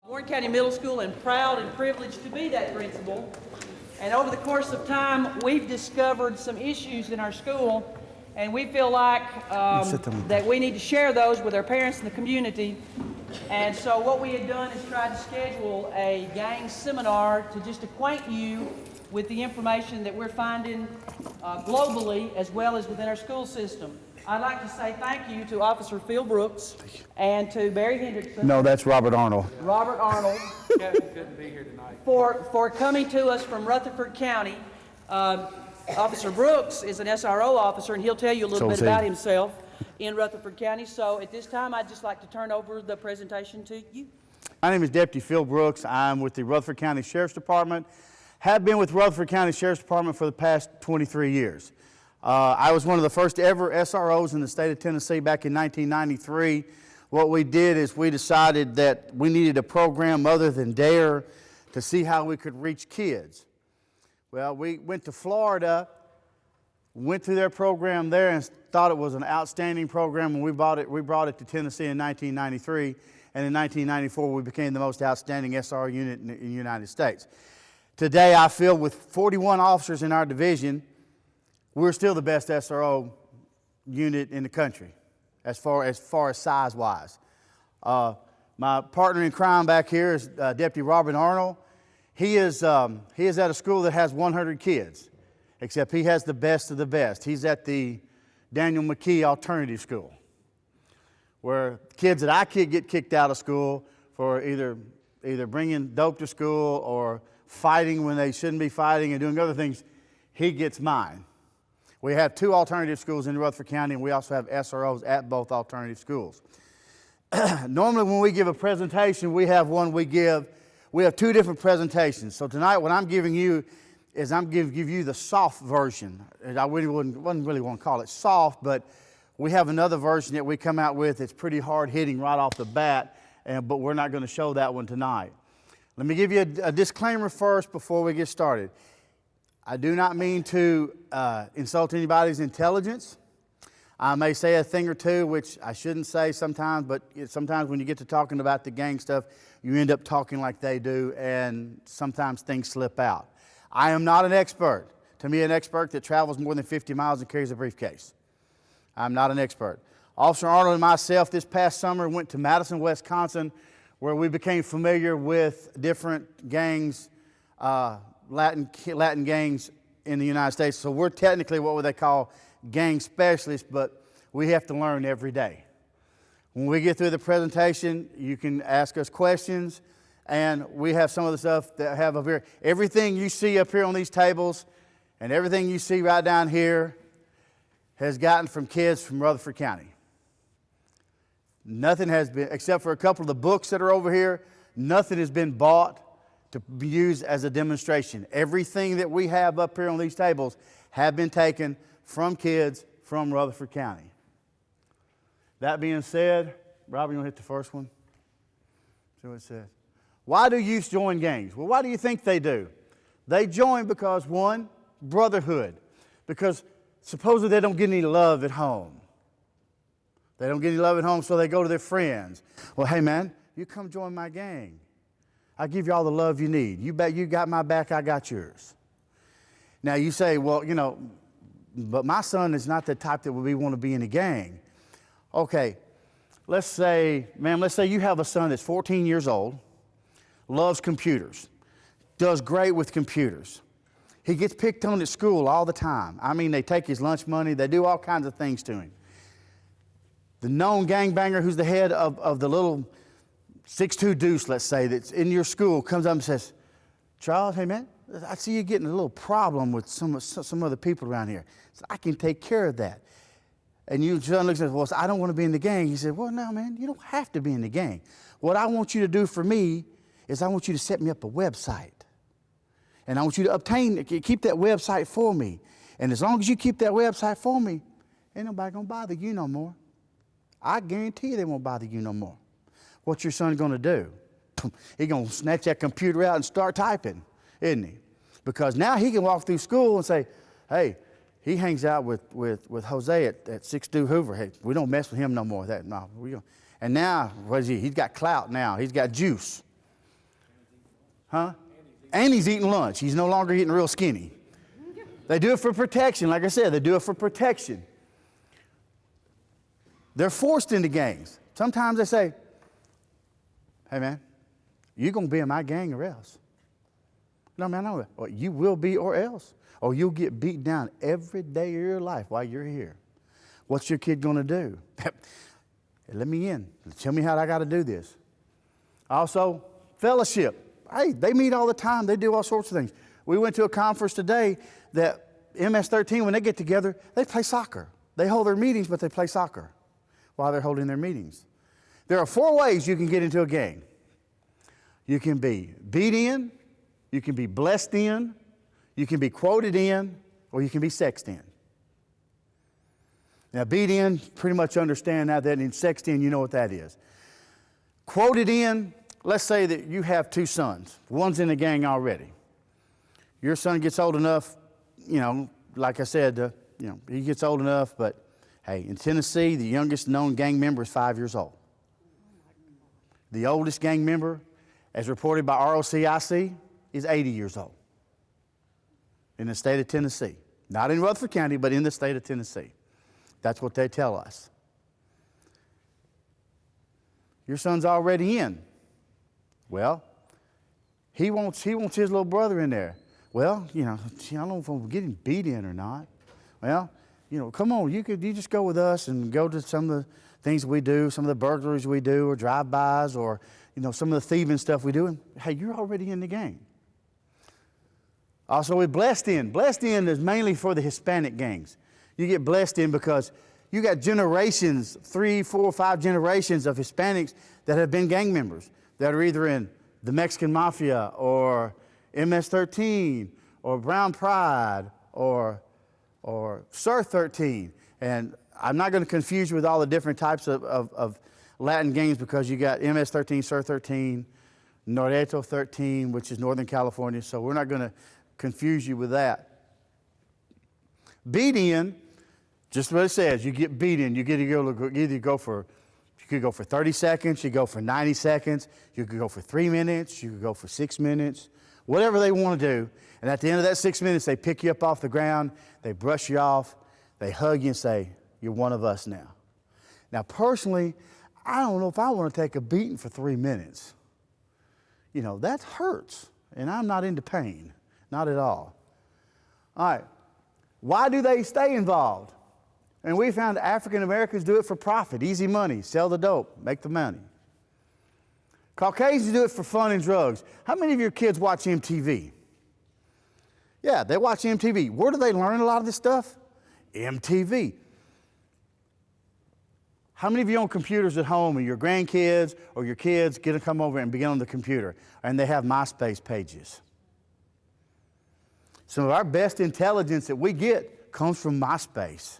Warren County Middle School and proud and privileged to be that principal. And over the course of time, we've discovered some issues in our school, and we feel like that we need to share those with our parents and the community. And so what we had done is tried to schedule a gang seminar to just acquaint you with the information that we're finding globally as well as within our school system. I'd like to say thank you to Officer Phil Brooks and to Barry Hendrickson. No, that's Robert Arnold. Robert Arnold. Couldn't be here tonight. For coming to us from Rutherford County. Officer Brooks is an SRO officer, and he'll tell you a little bit about himself in Rutherford County. So at this time, I'd just like to turn over the presentation to you. My name is Deputy Phil Brooks. I'm with the Rutherford County Sheriff's Department. Have been with Rutherford County Sheriff's Department for the past 23 years. I was one of the first ever SROs in the state of Tennessee back in 1993. What we did is we decided that we needed a program other than DARE to see how we could reach kids. Well, we went to Florida, went through their program there and thought it was an outstanding program, and we brought it to Tennessee in 1993, and in 1994 we became the most outstanding SRO unit in the United States. Today I feel with 41 officers in our division, we're still the best SRO unit in the country as far as size-wise. My partner in crime back here is Deputy Robert Arnold. He is at a school that has 100 kids, except he has the best of the best. He's at the Daniel McKee Alternative School, where kids that I get kicked out of school for either bringing dope to school or fighting when they shouldn't be fighting and doing other things, he gets mine. We have 2 alternative schools in Rutherford County, and we also have SROs at both alternative schools. Normally when we give a presentation, we have 2 different presentations. So tonight what I'm giving you is I'm going to give you the soft version. I wouldn't really want to call it soft, but we have another version that we come out with that's pretty hard-hitting right off the bat, but we're not going to show that one tonight. Let me give you a disclaimer first before we get started. I do not mean to insult anybody's intelligence. I may say a thing or two, which I shouldn't say sometimes, but sometimes when you get to talking about the gang stuff, you end up talking like they do, and sometimes things slip out. I am not an expert. To me, an expert that travels more than 50 miles and carries a briefcase. I'm not an expert. Officer Arnold and myself this past summer went to Madison, Wisconsin, where we became familiar with different gangs, Latin gangs in the United States. So we're technically what they call gang specialists, but we have to learn every day. When we get through the presentation, you can ask us questions, and we have some of the stuff that have up here. Everything you see up here on these tables and everything you see right down here has gotten from kids from Rutherford County. Nothing has been, except for a couple of the books that are over here, nothing has been bought to be used as a demonstration. Everything that we have up here on these tables have been taken from kids from Rutherford County. That being said, Robbie, you want to hit the first one? See what it says. Why do youth join gangs? Well, why do you think they do? They join because, one, brotherhood. Because supposedly they don't get any love at home. They don't get any love at home, so they go to their friends. Well, hey, man, you come join my gang. I'll give you all the love you need. You bet you got my back, I got yours. Now, you say, well, but my son is not the type that would want to be in a gang. Okay, let's say you have a son that's 14 years old, loves computers, does great with computers. He gets picked on at school all the time. I mean, they take his lunch money, they do all kinds of things to him. The known gangbanger who's the head of the little 6'2" deuce, let's say, that's in your school, comes up and says, Charles, hey man, I see you getting a little problem with some other people around here. So I can take care of that. And your son looks at well, I don't want to be in the gang. He said, well, no, man, you don't have to be in the gang. What I want you to do for me is I want you to set me up a website. And I want you to keep that website for me. And as long as you keep that website for me, ain't nobody going to bother you no more. I guarantee you they won't bother you no more. What's your son going to do? He's going to snatch that computer out and start typing, isn't he? Because now he can walk through school and say, hey, he hangs out with Jose at 6'2" Hoover. Hey, we don't mess with him no more. And now, what is he? He's got clout now. He's got juice. Huh? And he's eating lunch. He's no longer getting real skinny. They do it for protection. Like I said, they do it for protection. They're forced into gangs. Sometimes they say, hey, man, you're going to be in my gang or else. No, man, no. Well, you will be or else. Or you'll get beat down every day of your life while you're here. What's your kid going to do? Let me in. Tell me how I got to do this. Also, fellowship. Hey, they meet all the time. They do all sorts of things. We went to a conference today that MS-13, when they get together, they play soccer. They hold their meetings, but they play soccer while they're holding their meetings. There are 4 ways you can get into a gang. You can be beat in, you can be blessed in, you can be quoted in, or you can be sexed in. Now, beat in, pretty much understand now that in sexed in, you know what that is. Quoted in, let's say that you have 2 sons. One's in the gang already. Your son gets old enough, you know, like I said, he gets old enough, but hey, in Tennessee, the youngest known gang member is 5 years old. The oldest gang member, as reported by ROCIC, is 80 years old in the state of Tennessee. Not in Rutherford County, but in the state of Tennessee. That's what they tell us. Your son's already in. Well, he wants his little brother in there. Well, I don't know if I'm getting beat in or not. Well, come on, you just go with us and go to some of the things we do, some of the burglaries we do, or drive-bys, or some of the thieving stuff we do. And hey, you're already in the gang. Also, with blessed in. Blessed in is mainly for the Hispanic gangs. You get blessed in because you got generations, 3, 4, 5 generations of Hispanics that have been gang members that are either in the Mexican Mafia or MS-13 or Brown Pride or SIR-13. And I'm not going to confuse you with all the different types of Latin gangs because you got MS-13, SIR-13, Norteto 13, which is Northern California. So we're not going to confuse you with that. Beat in, just what it says, you get beat in. You could go for 30 seconds, you go for 90 seconds, you could go for 3 minutes, you could go for 6 minutes, whatever they want to do. And at the end of that 6 minutes, they pick you up off the ground, they brush you off, they hug you and say, you're one of us now. Now, personally, I don't know if I want to take a beating for 3 minutes. That hurts, and I'm not into pain, not at all. All right, why do they stay involved? And we found African Americans do it for profit, easy money, sell the dope, make the money. Caucasians do it for fun and drugs. How many of your kids watch MTV? Yeah, they watch MTV. Where do they learn a lot of this stuff? MTV. How many of you own computers at home, or your grandkids or your kids get to come over and begin on the computer, and they have MySpace pages? Some of our best intelligence that we get comes from MySpace.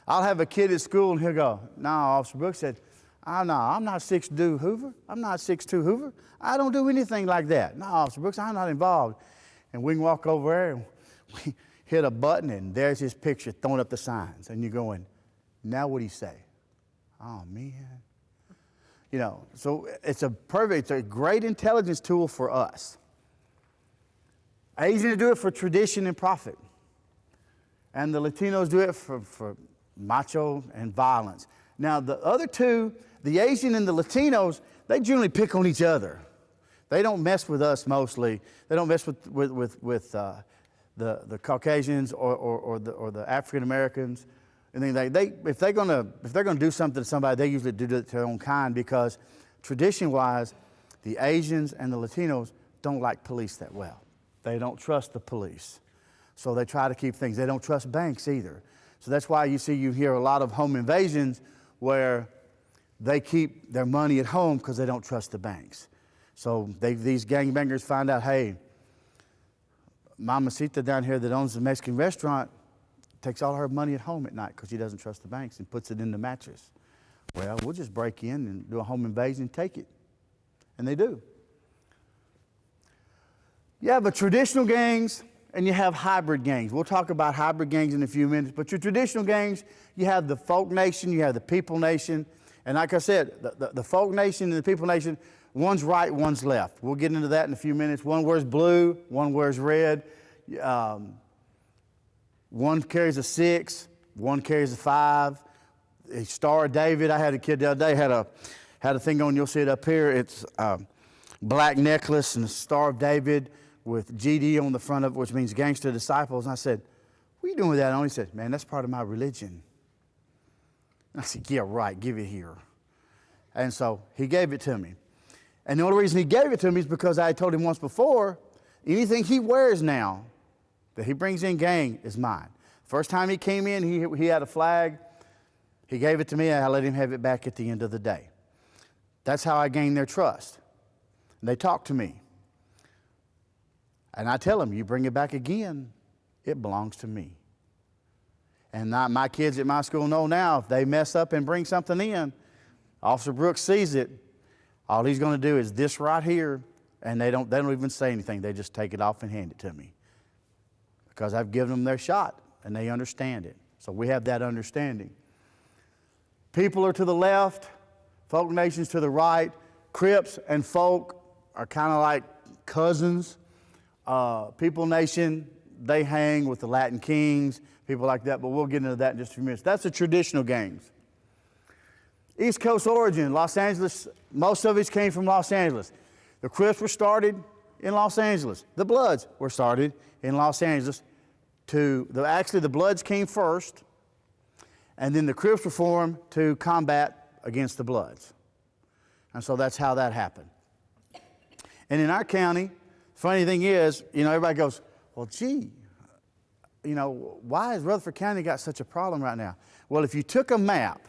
I'll have a kid at school and he'll go, no, Officer Brooks said, no, I'm not 6'2" Hoover. I'm not 6'2" Hoover. I don't do anything like that. No, Officer Brooks, I'm not involved. And we can walk over there and we hit a button and there's his picture throwing up the signs. And you're going, now what do you say? Oh, man. So it's a great intelligence tool for us. Asians do it for tradition and profit. And the Latinos do it for macho and violence. Now, the other two, the Asian and the Latinos, they generally pick on each other. They don't mess with us mostly. They don't mess with the Caucasians or the African Americans. And if they're gonna do something to somebody, they usually do it to their own kind because tradition-wise, the Asians and the Latinos don't like police that well. They don't trust the police. So they try to keep things. They don't trust banks either. So that's why you hear a lot of home invasions where they keep their money at home because they don't trust the banks. So these gangbangers find out, hey, Mamacita down here that owns the Mexican restaurant takes all her money at home at night because she doesn't trust the banks and puts it in the mattress. Well, we'll just break in and do a home invasion and take it. And they do. You have traditional gangs and you have hybrid gangs. We'll talk about hybrid gangs in a few minutes. But your traditional gangs, you have the folk nation, you have the people nation, And like I said, the folk nation and the people nation, one's right, one's left. We'll get into that in a few minutes. One wears blue, one wears red. One carries a 6, one carries a 5. A Star of David. I had a kid the other day, had a thing on, you'll see it up here. It's black necklace and a Star of David with GD on the front of it, which means Gangster Disciples. And I said, what are you doing with that on? He said, man, that's part of my religion. And I said, yeah, right, give it here. And so he gave it to me. And the only reason he gave it to me is because I had told him once before, anything he wears now that he brings in gang is mine. First time he came in, he had a flag. He gave it to me, and I let him have it back at the end of the day. That's how I gained their trust. And they talk to me. And I tell them, you bring it back again, it belongs to me. And my kids at my school know now, if they mess up and bring something in, Officer Brooks sees it, all he's going to do is this right here, and they don't even say anything. They just take it off and hand it to me. Because I've given them their shot, and they understand it. So we have that understanding. People are to the left, folk nations to the right. Crips and folk are kind of like cousins. People nation, they hang with the Latin Kings, people like that, but we'll get into that in just a few minutes. That's the traditional gangs. East Coast origin, Los Angeles, most of it came from Los Angeles. The Crips were started in Los Angeles. The Bloods were started in Los Angeles. Actually, the Bloods came first, and then the Crips were formed to combat against the Bloods. And so that's how that happened. And in our county, funny thing is, everybody goes, well, gee, why has Rutherford County got such a problem right now? Well, if you took a map,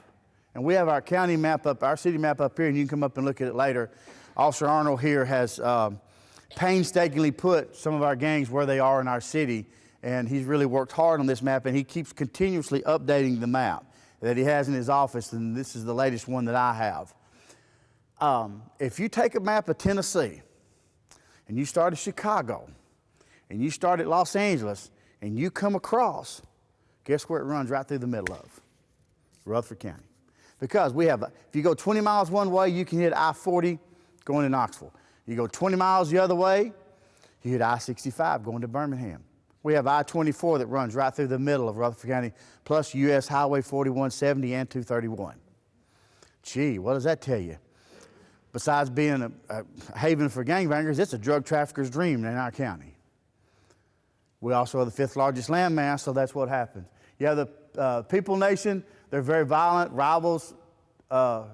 and we have our county map up, our city map up here, and you can come up and look at it later. Officer Arnold here has painstakingly put some of our gangs where they are in our city, and he's really worked hard on this map, and he keeps continuously updating the map that he has in his office, and this is the latest one that I have. If you take a map of Tennessee, and you start at Chicago, and you start at Los Angeles, and you come across, guess where it runs right through the middle of? Rutherford County. Because if you go 20 miles one way, you can hit I-40 going to Knoxville. You go 20 miles the other way, you hit I-65 going to Birmingham. We have I-24 that runs right through the middle of Rutherford County, plus U.S. Highway 4170 and 231. Gee, what does that tell you? Besides being a haven for gangbangers, it's a drug trafficker's dream in our county. We also are the 5th largest landmass, so that's what happens. You have the People Nation. They're very violent. Rivals are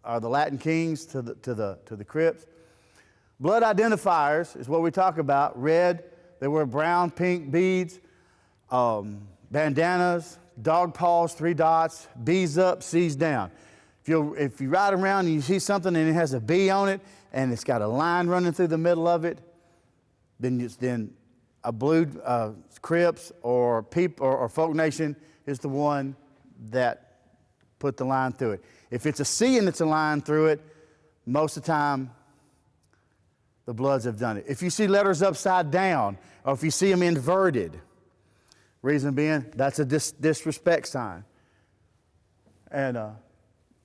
the Latin Kings to the Crips. Blood identifiers is what we talk about. Red, they wear brown, pink beads, bandanas, dog paws, 3 dots, B's up, C's down. If you ride around and you see something and it has a B on it and it's got a line running through the middle of it, then a blue Crips or Folk Nation is the one that put the line through it. If it's a C and it's a line through it, most of the time the Bloods have done it. If you see letters upside down or if you see them inverted, reason being that's a disrespect sign. And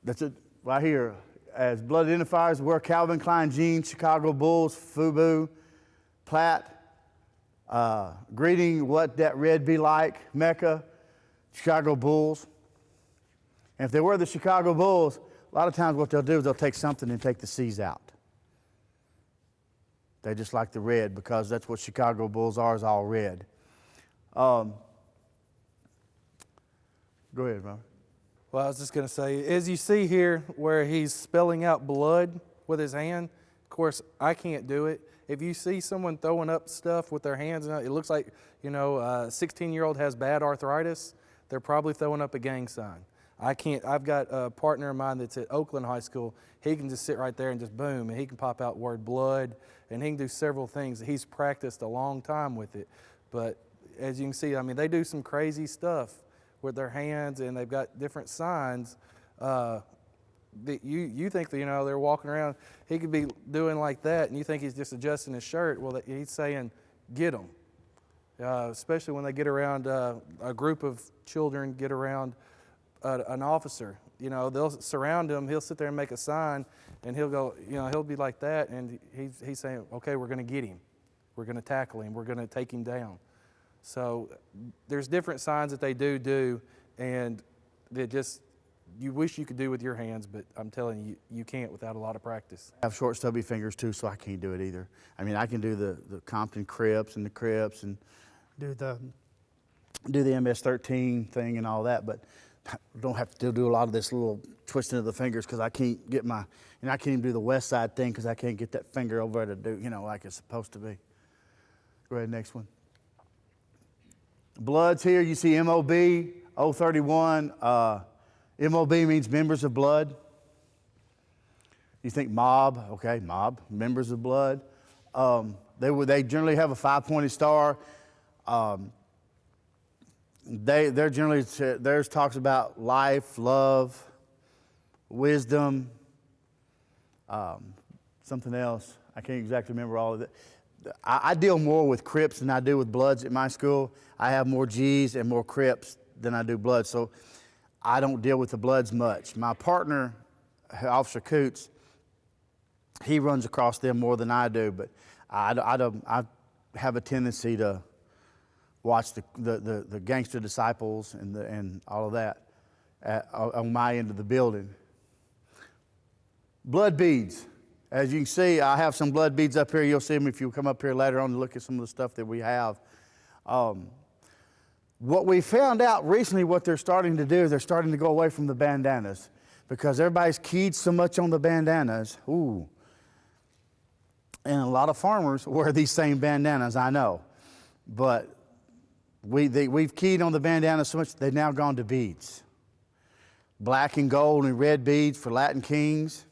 that's it right here. As blood identifiers, wear Calvin Klein jeans, Chicago Bulls, FUBU, Platt, greeting what that red be like, Mecca, Chicago Bulls. And if they wear the Chicago Bulls, a lot of times what they'll do is they'll take something and take the C's out. They just like the red because that's what Chicago Bulls are, is all red. Go ahead, Robert. Well, I was just going to say, as you see here where he's spelling out blood with his hand, of course, I can't do it. If you see someone throwing up stuff with their hands, it looks like, a 16-year-old has bad arthritis, they're probably throwing up a gang sign. I can't. I've got a partner of mine that's at Oakland High School. He can just sit right there and just boom, and he can pop out word blood, and he can do several things. He's practiced a long time with it. But as you can see, they do some crazy stuff with their hands, and they've got different signs that you think that, they're walking around. He could be doing like that, and you think he's just adjusting his shirt. Well, he's saying, get them. Especially when they get around, a group of children get around an officer. you know, they'll surround him. He'll sit there and make a sign, and he'll go, you know, he'll be like that, and he's saying, okay, we're going to get him. We're going to tackle him. We're going to take him down. So there's different signs that they do, and they just, you wish you could do with your hands, but I'm telling you, you can't without a lot of practice. I have short, stubby fingers too, so I can't do it either. I mean, I can do the Compton Crips and the Crips and do the MS-13 thing and all that, but I don't have to do a lot of this little twisting of the fingers because I can't get my, and I can't even do the West Side thing because I can't get that finger over there to do, you know, like it's supposed to be. Go ahead, next one. Bloods here, you see MOB, 031. MOB means members of blood. You think mob, okay, mob, members of blood. They generally have a 5-pointed star. They're generally, theirs talks about life, love, wisdom, something else. I can't exactly remember all of it. I deal more with Crips than I do with Bloods at my school. I have more Gs and more Crips than I do Bloods, so I don't deal with the Bloods much. My partner, Officer Coots, he runs across them more than I do, but I have a tendency to watch the gangster disciples and all of that on my end of the building. Blood beads. As you can see, I have some blood beads up here. You'll see them if you come up here later on to look at some of the stuff that we have. What we found out recently, what they're starting to do, they're starting to go away from the bandanas because everybody's keyed so much on the bandanas. Ooh. And a lot of farmers wear these same bandanas, I know. But we've keyed on the bandanas so much, they've now gone to beads. Black and gold and red beads for Latin kings.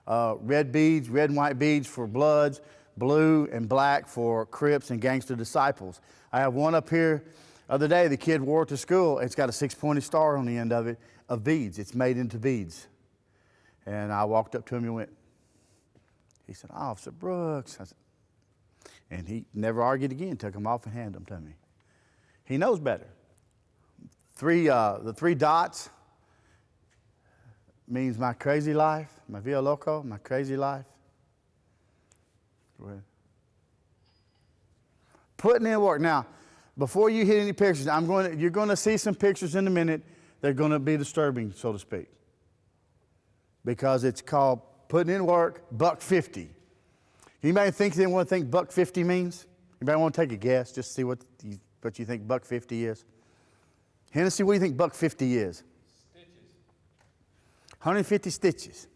Red beads, red and white beads for Bloods, blue and black for Crips and gangster disciples. I have one up here. The other day, the kid wore it to school. It's got a 6-pointed star on the end of it, of beads. It's made into beads. And I walked up to him and went, he said, Officer Brooks. I said, and he never argued again, took them off and handed them to me. He knows better. The 3 dots means my crazy life, my Via Loco, my crazy life. Go ahead. Putting in work. Now, before you hit any pictures, you're going to see some pictures in a minute. They're going to be disturbing, so to speak, because it's called putting in work, $1.50. Anybody think $1.50 means? Anybody want to take a guess, just see what you think $1.50 is? Hennessy, what do you think $1.50 is? 150 stitches.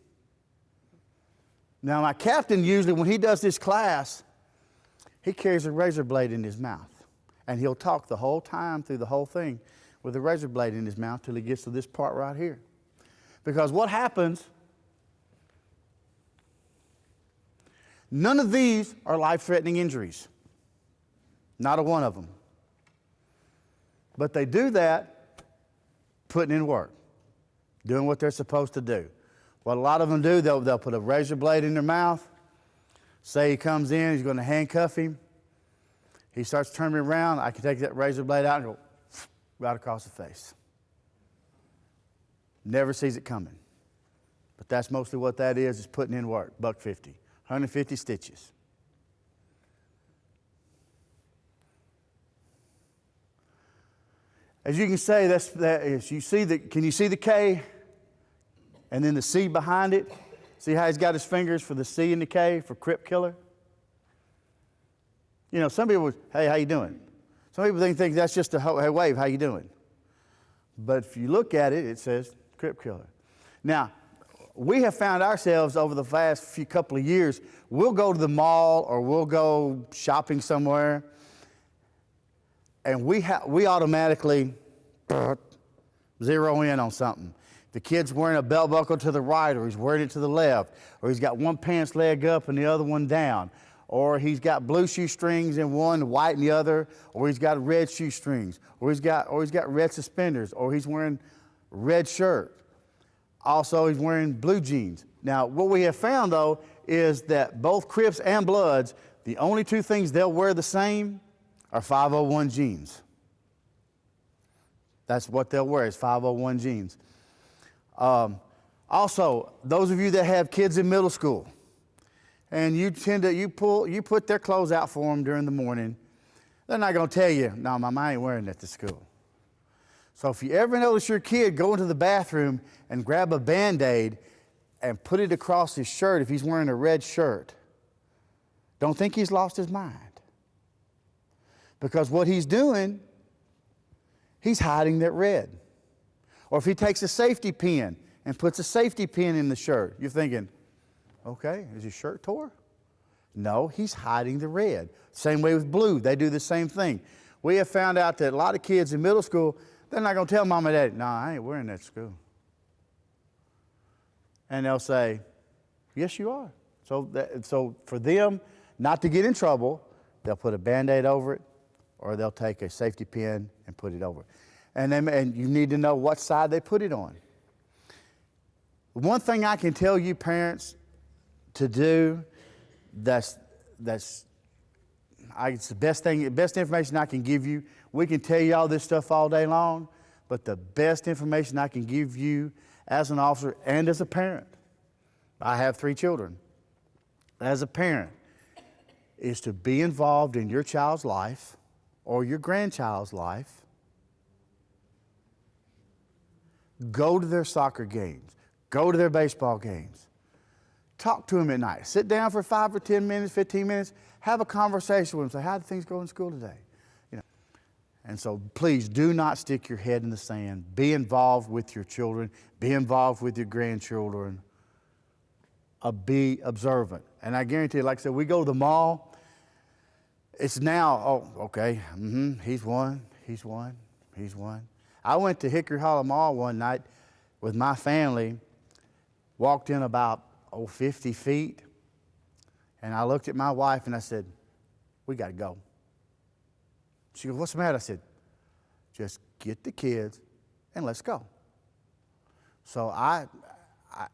Now, my captain usually, when he does this class, he carries a razor blade in his mouth. And he'll talk the whole time through the whole thing with a razor blade in his mouth till he gets to this part right here. Because what happens, none of these are life-threatening injuries. Not a one of them. But they do that putting in work, doing what they're supposed to do. What a lot of them do, they'll put a razor blade in their mouth. Say he comes in, he's going to handcuff him. He starts turning around. I can take that razor blade out and go right across the face. Never sees it coming. But that's mostly what that is putting in work, $1.50. 150 stitches. As you can say, can you see the K and then the C behind it? See how he's got his fingers for the C and the K for Crip Killer? You know, some people, hey, how you doing? Some people think that's just a hey, wave, how you doing? But if you look at it, it says Crip Killer. Now, we have found ourselves over the last couple of years, we'll go to the mall or we'll go shopping somewhere, and we automatically zero in on something. The kid's wearing a belt buckle to the right, or he's wearing it to the left, or he's got one pants leg up and the other one down, or he's got blue shoestrings in one, white in the other, or he's got red shoestrings, or he's got red suspenders, or he's wearing red shirt. Also, he's wearing blue jeans. Now, what we have found, though, is that both Crips and Bloods, the only 2 things they'll wear the same are 501 jeans. That's what they'll wear, is 501 jeans. Also, those of you that have kids in middle school, and you put their clothes out for them during the morning, they're not going to tell you, no, Mom, I ain't wearing that to school. So if you ever notice your kid go into the bathroom and grab a Band-Aid and put it across his shirt if he's wearing a red shirt, don't think he's lost his mind. Because what he's doing, he's hiding that red. Or if he takes a safety pin and puts a safety pin in the shirt, you're thinking, okay, is his shirt tore? No, he's hiding the red. Same way with blue. They do the same thing. We have found out that a lot of kids in middle school, they're not going to tell mom and dad, no, I ain't wearing that to school. And they'll say, yes, you are. So for them not to get in trouble, they'll put a Band-Aid over it, or they'll take a safety pin and put it over it. And you need to know what side they put it on. One thing I can tell you parents to do it's the best information I can give you. We can tell you all this stuff all day long, but the best information I can give you as an officer and as a parent, I have 3 children, as a parent, is to be involved in your child's life or your grandchild's life. Go to their soccer games. Go to their baseball games. Talk to them at night. Sit down for 5 or 10 minutes, 15 minutes. Have a conversation with them. Say, how did things go in school today? And so please do not stick your head in the sand. Be involved with your children. Be involved with your grandchildren. Be observant. And I guarantee you, like I said, we go to the mall. It's now, oh, okay, he's one. I went to Hickory Hollow Mall one night with my family, walked in about 50 feet, and I looked at my wife and I said, we got to go. She goes, what's the matter? I said, just get the kids and let's go. So I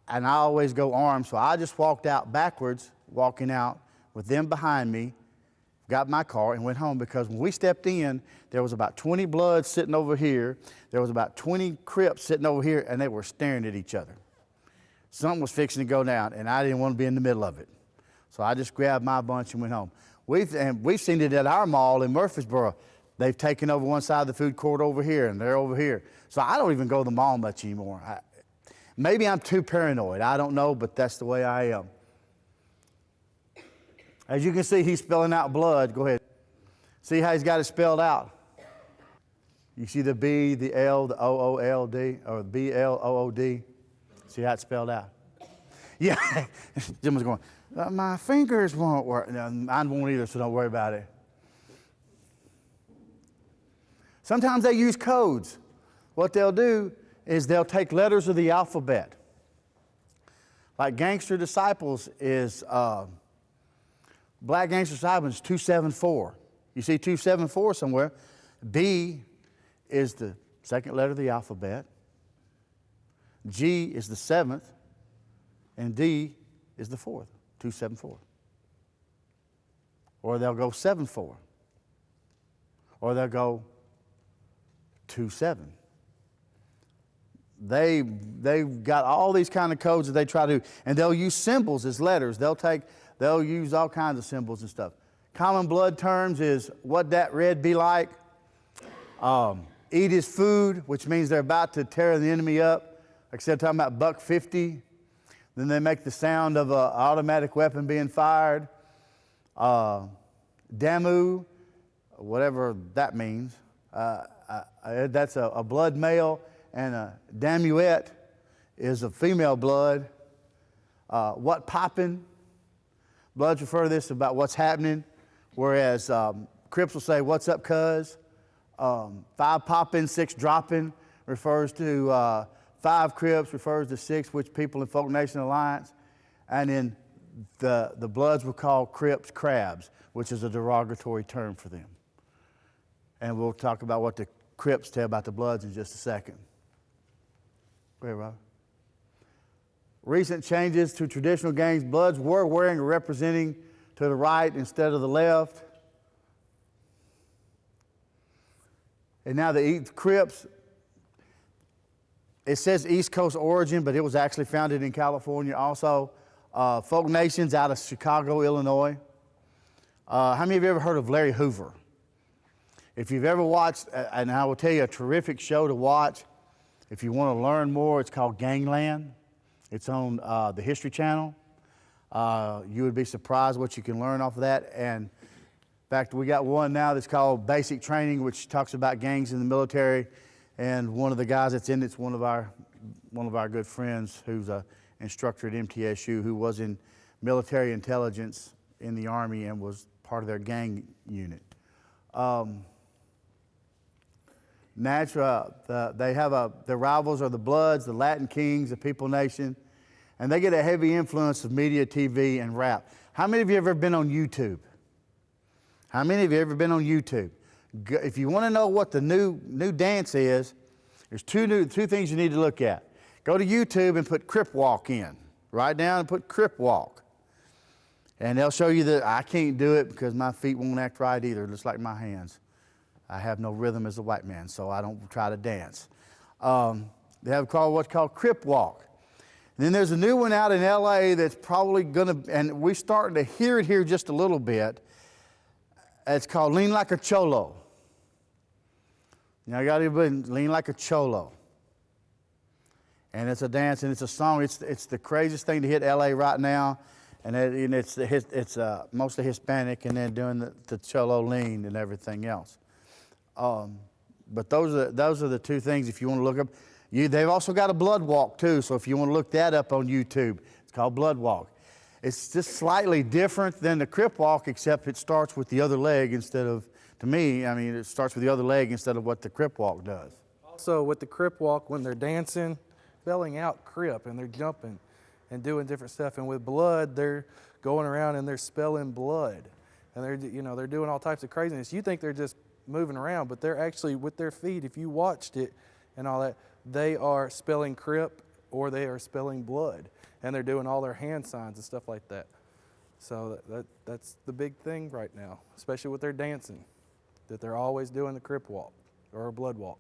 always go armed, so I just walked out backwards, walking out with them behind me, got my car and went home, because when we stepped in, there was about 20 Bloods sitting over here, there was about 20 Crips sitting over here, and they were staring at each other. Something was fixing to go down, and I didn't want to be in the middle of it. So I just grabbed my bunch and went home. We've seen it at our mall in Murfreesboro. They've taken over one side of the food court over here, and they're over here. So I don't even go to the mall much anymore. Maybe I'm too paranoid. I don't know, but that's the way I am. As you can see, he's spelling out blood. Go ahead. See how he's got it spelled out? You see the B, the L, the O-O-L-D, or the B-L-O-O-D? See how it's spelled out? Yeah. Jim was going, my fingers won't work. No, mine won't either, so don't worry about it. Sometimes they use codes. What they'll do is they'll take letters of the alphabet. Like Gangster Disciples is, Black Gangster Disciples is 274. You see 274 somewhere. B is the second letter of the alphabet. G is the 7th. And D is the 4th, 274. Or they'll go 74. Or they'll go 27. They've got all these kind of codes that they try to do, and they'll use symbols as letters. They'll use all kinds of symbols and stuff. Common blood terms is what that red be like. Eat his food, which means they're about to tear the enemy up. Like I said, talking about buck 50. Then they make the sound of an automatic weapon being fired. Damu, whatever that means. That's a blood male, and a damuette is a female blood. What poppin'? Bloods refer to this about what's happening, whereas Crips will say, what's up, cuz? 5 poppin', 6 droppin' refers to 5 Crips, refers to 6, which people in Folk Nation Alliance. And then the Bloods will call Crips crabs, which is a derogatory term for them. And we'll talk about what the Crips tell about the Bloods in just a second. Go ahead, Rob. Recent changes to traditional gangs. Bloods were wearing or representing to the right instead of the left. And now the Crips, It says East Coast origin, but it was actually founded in California also. Folk Nations out of Chicago, Illinois. How many of you ever heard of Larry Hoover? If you've ever watched, and I will tell you a terrific show to watch, if you want to learn more, it's called Gangland. It's on the History Channel. You would be surprised what you can learn off of that. And in fact, we got one now that's called Basic Training, which talks about gangs in the military. And one of the guys that's in it's one of our good friends who's an instructor at MTSU who was in military intelligence in the Army and was part of their gang unit. They have their rivals are the Bloods, the Latin Kings, the People Nation, and they get a heavy influence of media, TV, and rap. How many of you have ever been on YouTube? How many of you have ever been on YouTube? If you want to know what the new dance is, there's two things you need to look at. Go to YouTube and put Crip Walk in. Write down and put Crip Walk. And they'll show you that I can't do it because my feet won't act right either, just like my hands. I have no rhythm as a white man, so I don't try to dance. They have what's called Crip Walk. And then there's a new one out in LA that's probably going to, and we're starting to hear it here just a little bit. It's called Lean Like a Cholo. Now, I got to lean like a cholo. And it's a dance and it's a song. It's the craziest thing to hit LA right now. And it's mostly Hispanic and then doing the cholo lean and everything else. But those are the two things if you want to look up. They've also got a blood walk too. So if you want to look that up on YouTube, it's called Blood Walk. It's just slightly different than the Crip Walk, except it starts with the other leg instead of, to me, I mean, it starts with the other leg instead of what the Crip Walk does. Also, with the Crip Walk, when they're dancing, spelling out Crip, and they're jumping and doing different stuff. And with blood, they're going around and they're spelling blood, and they're doing all types of craziness. You think they're just moving around, but they're actually with their feet. If you watched it and all that, they are spelling Crip or they are spelling blood. And they're doing all their hand signs and stuff like that. So that's the big thing right now, especially with their dancing, that they're always doing the Crip Walk or a blood walk.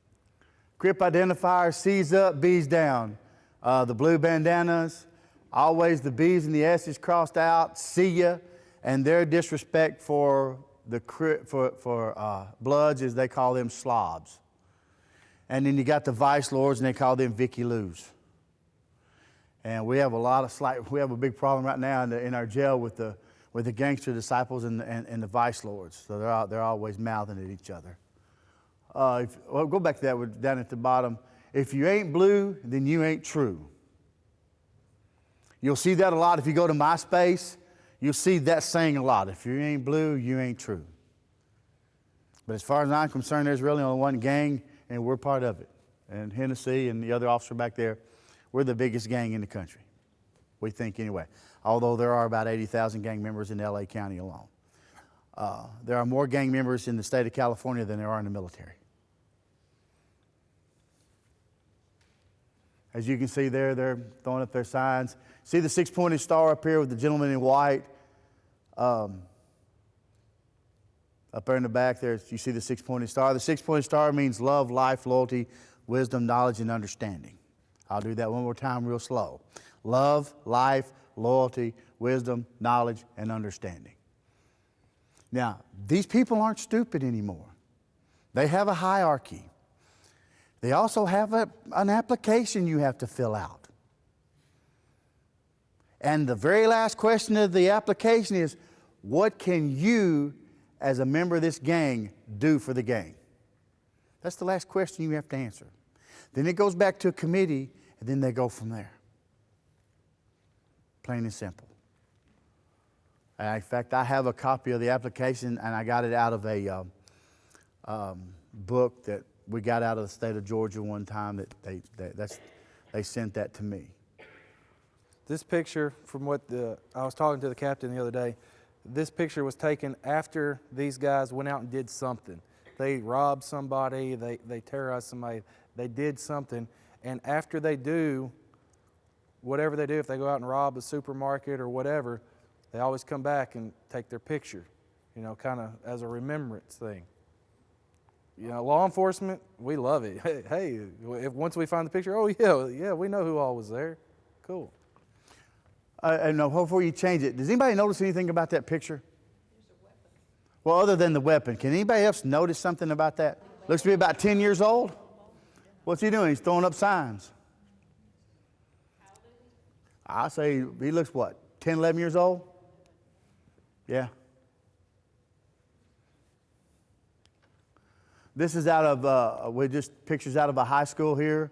Crip identifier, C's up, B's down. The blue bandanas, always the B's and the S's crossed out, see ya. And their disrespect for the Bloods is they call them slobs. And then you got the Vice Lords and they call them Vicky Lou's. And we have a big problem right now in our jail with the gangster disciples and the Vice Lords. So they're always mouthing at each other. Go back to that down at the bottom. If you ain't blue, then you ain't true. You'll see that a lot if you go to MySpace. You'll see that saying a lot. If you ain't blue, you ain't true. But as far as I'm concerned, there's really only one gang, and we're part of it. And Hennessy and the other officer back there, we're the biggest gang in the country. We think anyway. Although there are about 80,000 gang members in LA County alone. There are more gang members in the state of California than there are in the military. As you can see there, they're throwing up their signs. See the six-pointed star up here with the gentleman in white? Up there in the back there, you see the six-pointed star. The six-pointed star means love, life, loyalty, wisdom, knowledge, and understanding. I'll do that one more time real slow. Love, life, loyalty, wisdom, knowledge, and understanding. Now, these people aren't stupid anymore. They have a hierarchy. They also have an application you have to fill out. And the very last question of the application is, what can you, as a member of this gang, do for the gang? That's the last question you have to answer. Then it goes back to a committee, and then they go from there. Plain and simple. In fact, I have a copy of the application, and I got it out of a book that we got out of the state of Georgia one time. They sent that to me. This picture, from what I was talking to the captain the other day, this picture was taken after these guys went out and did something. They robbed somebody, they terrorized somebody, they did something, and after they do whatever they do, if they go out and rob a supermarket or whatever, they always come back and take their picture, kind of as a remembrance thing. You know, law enforcement, we love it. Hey, if once we find the picture, oh yeah, we know who all was there. Cool. And before you change it, does anybody notice anything about that picture? Well, other than the weapon, can anybody else notice something about that? Looks to be about 10 years old. What's he doing? He's throwing up signs. I say he looks what, 10, 11 years old? Yeah. This is out of, we just pictures out of a high school here.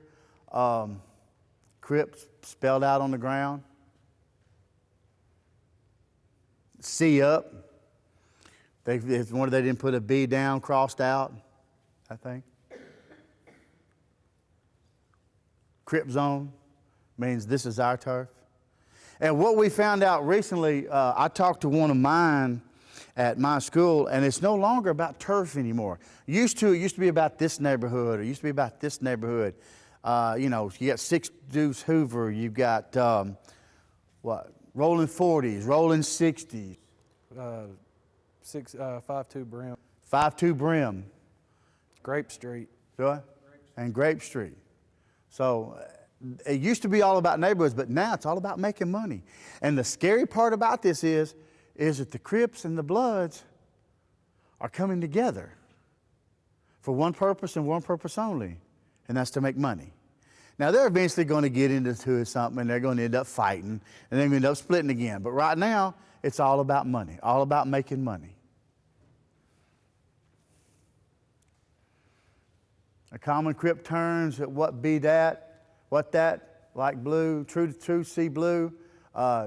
Crips spelled out on the ground. C up. It's one they didn't put a B down, crossed out, I think. Crip zone means this is our turf. And what we found out recently, I talked to one of mine at my school, and it's no longer about turf anymore. It used to be about this neighborhood, or it used to be about this neighborhood. You know, you got Six Deuce Hoover, you've got, Rolling 40s, Rolling 60s. 5-2 Brim. 5-2 Brim. Grape Street. And Grape Street. So it used to be all about neighborhoods, but now it's all about making money. And the scary part about this is that the Crips and the Bloods are coming together for one purpose and one purpose only, and that's to make money. Now, they're eventually going to get into something, and they're going to end up fighting, and they're going to end up splitting again. But right now, it's all about money, all about making money. A common Crip terms, what be that, what that, like blue, true, see blue.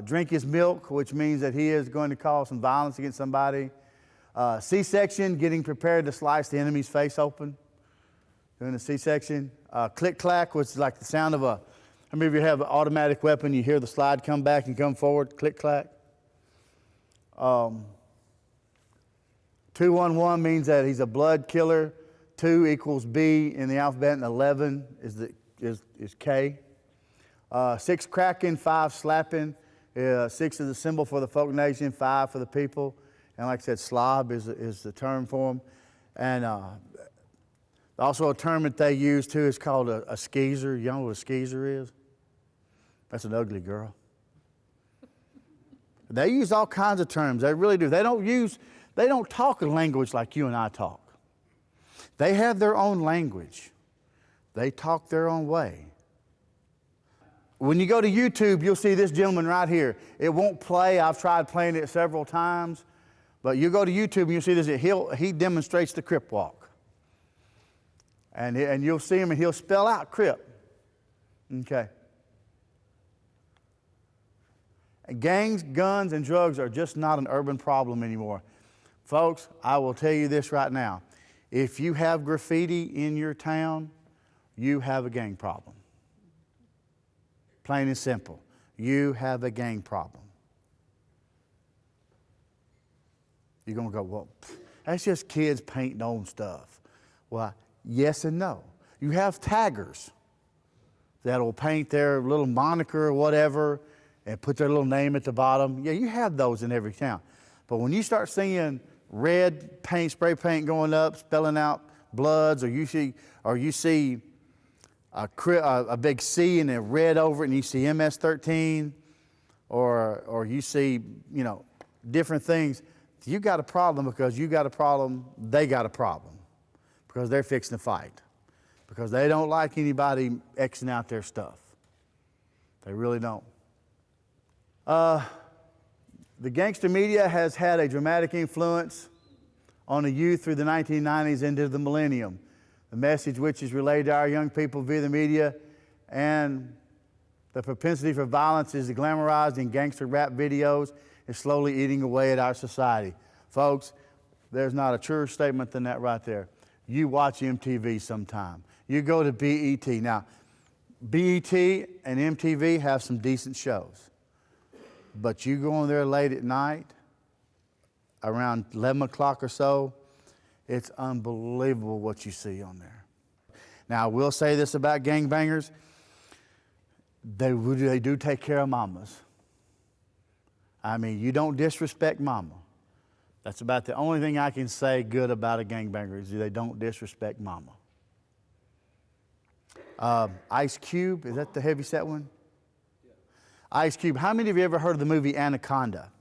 Drink his milk, which means that he is going to cause some violence against somebody. C-section, getting prepared to slice the enemy's face open. Doing a C-section. Click-clack, which is like the sound of how many of you have an automatic weapon, you hear the slide come back and come forward, click-clack. 211 means that he's a blood killer. 2 equals B in the alphabet, and 11 is K. 6 cracking, 5 slapping. 6 is the symbol for the folk nation, 5 for the people. And like I said, slob is the term for them. And also a term that they use too is called a skeezer. You know what a skeezer is? That's an ugly girl. They use all kinds of terms. They really do. They don't talk a language like you and I talk. They have their own language. They talk their own way. When you go to YouTube, you'll see this gentleman right here. It won't play. I've tried playing it several times. But you go to YouTube and you'll see this. He demonstrates the Crip walk. And you'll see him and he'll spell out Crip. Okay. Gangs, guns, and drugs are just not an urban problem anymore. Folks, I will tell you this right now. If you have graffiti in your town, you have a gang problem. Plain and simple. You have a gang problem. You're going to go, well, that's just kids painting on stuff. Well, yes and no. You have taggers that will paint their little moniker or whatever and put their little name at the bottom. Yeah, you have those in every town. But when you start seeing red paint, spray paint going up, spelling out Bloods, or you see a big C and a red over it, and you see MS-13, or you see, different things, you got a problem because you got a problem, they got a problem, because they're fixing to fight, because they don't like anybody Xing out their stuff. They really don't. The gangster media has had a dramatic influence on the youth through the 1990s into the millennium. The message which is relayed to our young people via the media and the propensity for violence is glamorized in gangster rap videos is slowly eating away at our society. Folks, there's not a truer statement than that right there. You watch MTV sometime. You go to BET. Now, BET and MTV have some decent shows. But you go in there late at night, around 11 o'clock or so, it's unbelievable what you see on there. Now, I will say this about gangbangers. They do take care of mamas. I mean, you don't disrespect mama. That's about the only thing I can say good about a gangbanger is they don't disrespect mama. Ice Cube, is that the heavyset one? Yeah. Ice Cube. How many of you ever heard of the movie Anaconda?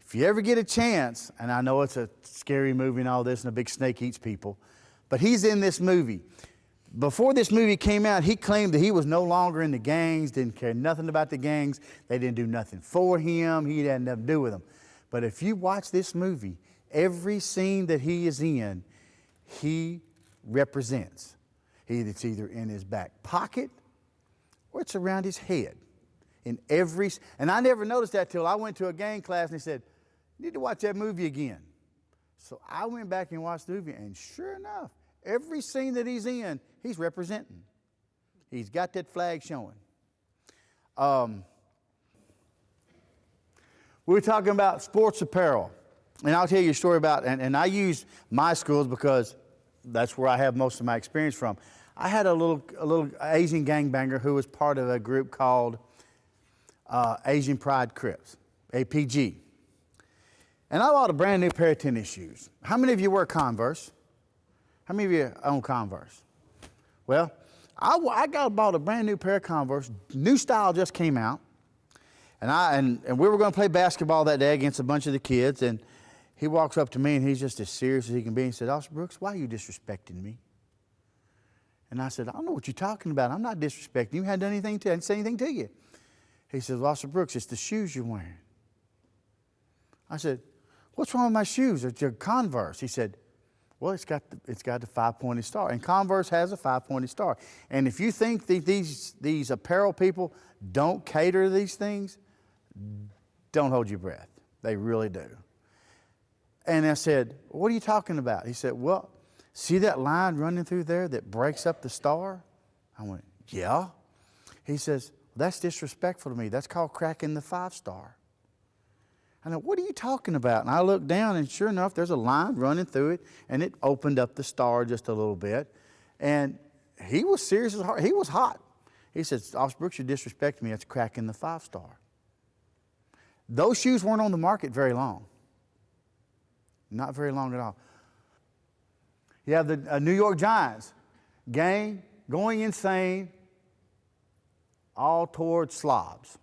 If you ever get a chance, and I know it's a scary movie and all this, and a big snake eats people, but he's in this movie. Before this movie came out, he claimed that he was no longer in the gangs, didn't care nothing about the gangs. They didn't do nothing for him. He had nothing to do with them. But if you watch this movie, every scene that he is in, he represents. It's either in his back pocket or it's around his head. And I never noticed that till I went to a gang class and they said, you need to watch that movie again. So I went back and watched the movie, and sure enough, every scene that he's in, he's representing. He's got that flag showing. We were talking about sports apparel. And I'll tell you a story about, and I use my schools because that's where I have most of my experience from. I had a little Asian gangbanger who was part of a group called Asian Pride Crips, APG. And I bought a brand new pair of tennis shoes. How many of you wear Converse? How many of you own Converse? Well, I bought a brand new pair of Converse. New style just came out. And we were going to play basketball that day against a bunch of the kids. And he walks up to me, and he's just as serious as he can be. He said, Officer Brooks, why are you disrespecting me? And I said, I don't know what you're talking about. I'm not disrespecting you. I didn't say anything to you. He says, well, Officer Brooks, it's the shoes you're wearing. I said, what's wrong with my shoes? They're Converse. He said, well, it's got the five-pointed star. And Converse has a five-pointed star. And if you think these apparel people don't cater to these things, don't hold your breath. They really do. And I said, what are you talking about? He said, well, see that line running through there that breaks up the star? I went, yeah. He says, that's disrespectful to me. That's called cracking the 5-star. I know, what are you talking about? And I looked down, and sure enough, there's a line running through it, and it opened up the star just a little bit. And he was serious as hard. He was hot. He said, Officer Brooks, you're disrespecting me. That's cracking the 5-star. Those shoes weren't on the market very long. Not very long at all. You have the New York Giants, gang going insane, all towards slobs.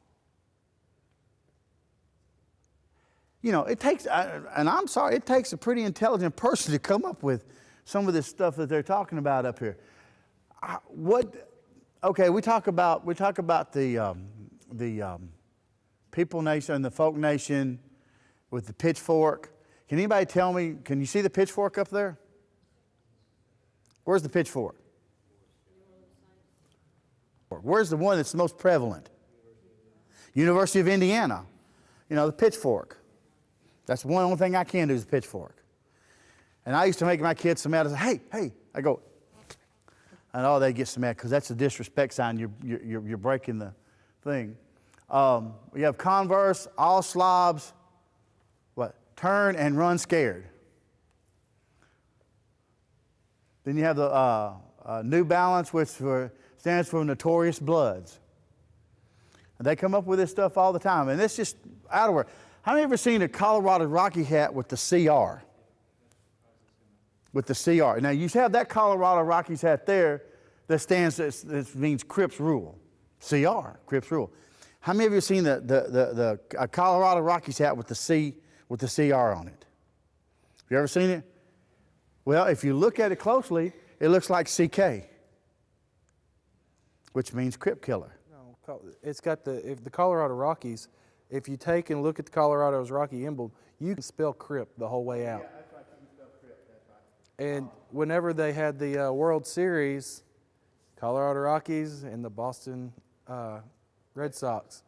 You know, it takes, and I'm sorry, it takes a pretty intelligent person to come up with some of this stuff that they're talking about up here. Okay, we talk about the People Nation and the Folk Nation with the pitchfork. Can anybody tell me, can you see the pitchfork up there? Where's the pitchfork? Where's the one that's the most prevalent? University of Indiana. You know, the pitchfork. That's the only thing I can do is the pitchfork. And I used to make my kids so mad. I say, hey. I go, and they get so mad because that's a disrespect sign. You're breaking the thing. We have Converse, all slobs. What? Turn and run scared. Then you have the New Balance, which stands for Notorious Bloods. And they come up with this stuff all the time. And it's just out of where. How many have ever seen a Colorado Rocky hat with the CR? With the CR. Now, you have that Colorado Rockies hat there that means Crips Rule. CR, Crips Rule. How many of you have seen the Colorado Rockies hat with the CR on it? Have you ever seen it? Well, if you look at it closely, it looks like CK, which means Crip Killer. No, it's got the Colorado Rockies. If you take and look at the Colorado's Rocky emblem, you can spell Crip the whole way out. Yeah, that's right. You can spell Crip. That's right. And whenever they had the World Series, Colorado Rockies and the Boston Red Sox,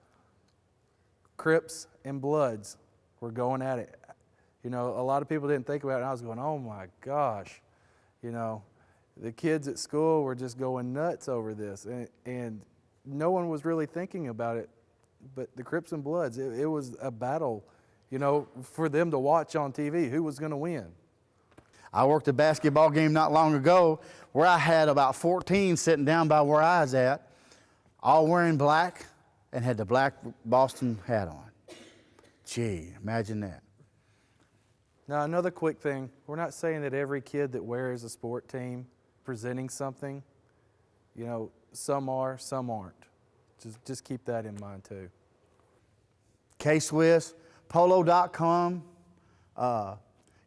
Crips and Bloods were going at it. You know, a lot of people didn't think about it, and I was going, oh my gosh. You know, the kids at school were just going nuts over this, and no one was really thinking about it. But the Crips and Bloods, it was a battle, you know, for them to watch on TV. Who was going to win? I worked a basketball game not long ago where I had about 14 sitting down by where I was at, all wearing black and had the black Boston hat on. Gee, imagine that. Now, another quick thing. We're not saying that every kid that wears a sport team presenting something, you know, some are, some aren't. Just keep that in mind too. K-Swiss, polo.com.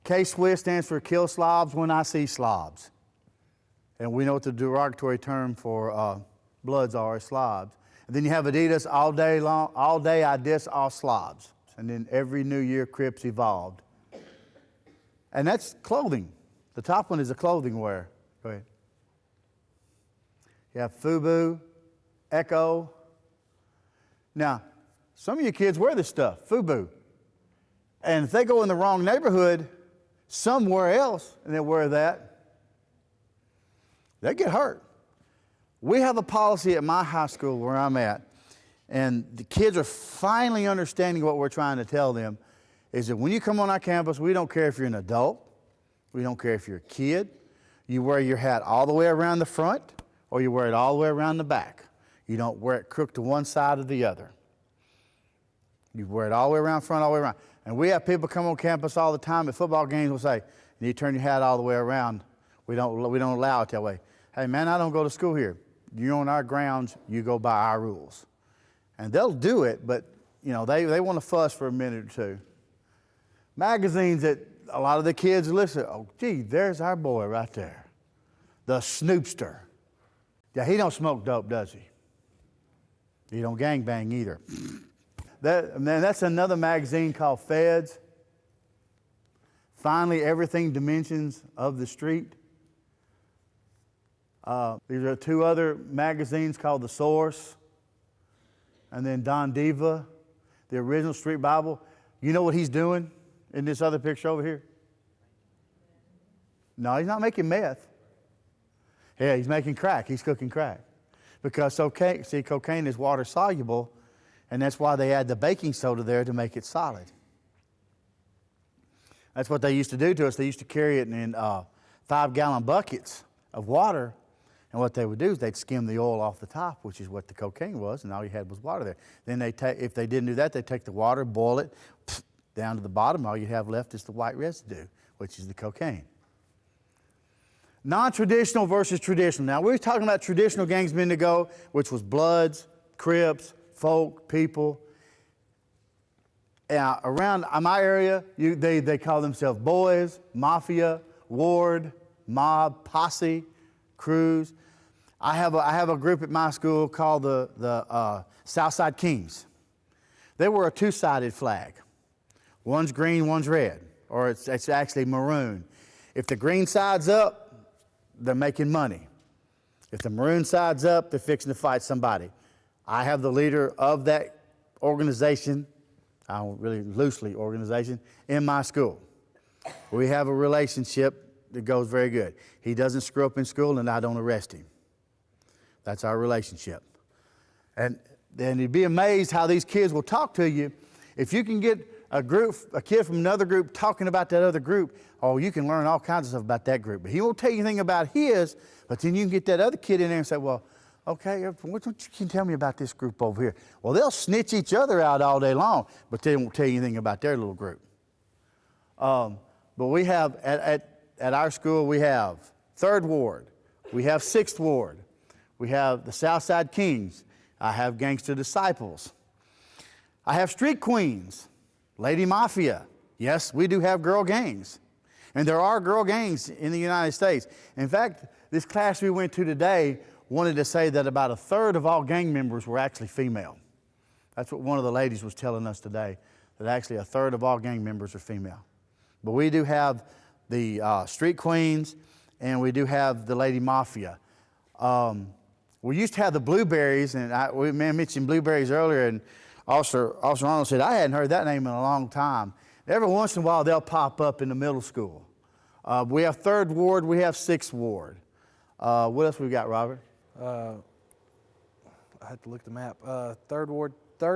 K-Swiss stands for Kill Slobs When I See Slobs. And we know what the derogatory term for bloods are, is slobs. And then you have Adidas, all day long, all day I diss all slobs. And then every new year, Crips evolved. And that's clothing. The top one is a clothing wear. Go ahead. You have FUBU, Echo. Now, some of you kids wear this stuff, FUBU. And if they go in the wrong neighborhood somewhere else and they wear that, they get hurt. We have a policy at my high school where I'm at, and the kids are finally understanding what we're trying to tell them, is that when you come on our campus, we don't care if you're an adult, we don't care if you're a kid, you wear your hat all the way around the front, or you wear it all the way around the back. You don't wear it crooked to one side or the other. You wear it all the way around front, all the way around. And we have people come on campus all the time at football games will say, you need to turn your hat all the way around. We don't allow it that way. Hey man, I don't go to school here. You're on our grounds, you go by our rules. And they'll do it, but you know, they want to fuss for a minute or two. Magazines that a lot of the kids listen, oh gee, there's our boy right there. The Snoopster. Yeah, he don't smoke dope, does he? He don't gangbang either. That's another magazine called Feds. Finally, Everything Dimensions of the Street. These are two other magazines called The Source. And then Don Diva, the original Street Bible. You know what he's doing in this other picture over here? No, he's not making meth. Yeah, he's making crack. He's cooking crack. Because cocaine is water soluble, and that's why they add the baking soda there to make it solid. That's what they used to do to us. They used to carry it in 5-gallon buckets of water, and what they would do is they'd skim the oil off the top, which is what the cocaine was, and all you had was water there. Then if they didn't do that, they'd take the water, boil it, down to the bottom. All you have left is the white residue, which is the cocaine. Non-traditional versus traditional. Now, we're talking about traditional gangs a minute ago, which was Bloods, Crips, Folk, People. Around my area, they call themselves Boys, Mafia, Ward, Mob, Posse, Crews. I have a group at my school called the Southside Kings. They were a two-sided flag. One's green, one's red, or it's actually maroon. If the green side's up, they're making money. If the maroon side's up, they're fixing to fight somebody. I have the leader of that organization, really loosely organization, in my school. We have a relationship that goes very good. He doesn't screw up in school and I don't arrest him. That's our relationship. And then you'd be amazed how these kids will talk to you. If you can get a kid from another group talking about that other group, oh, you can learn all kinds of stuff about that group. But he won't tell you anything about his, but then you can get that other kid in there and say, well, okay, what you can tell me about this group over here? Well, they'll snitch each other out all day long, but they won't tell you anything about their little group. But we have, at our school, we have 3rd Ward, we have 6th Ward, we have the Southside Kings, I have Gangster Disciples, I have Street Queens, Lady Mafia. Yes, we do have girl gangs. And there are girl gangs in the United States. In fact, this class we went to today wanted to say that about 1/3 of all gang members were actually female. That's what one of the ladies was telling us today, that actually 1/3 of all gang members are female. But we do have the Street Queens, and we do have the Lady Mafia. We used to have the Blueberries, and we mentioned Blueberries earlier, and Officer Arnold said, I hadn't heard that name in a long time. Every once in a while, they'll pop up in the middle school. We have 3rd Ward, we have 6th Ward. What else we got, Robert? I had to look at the map. 3rd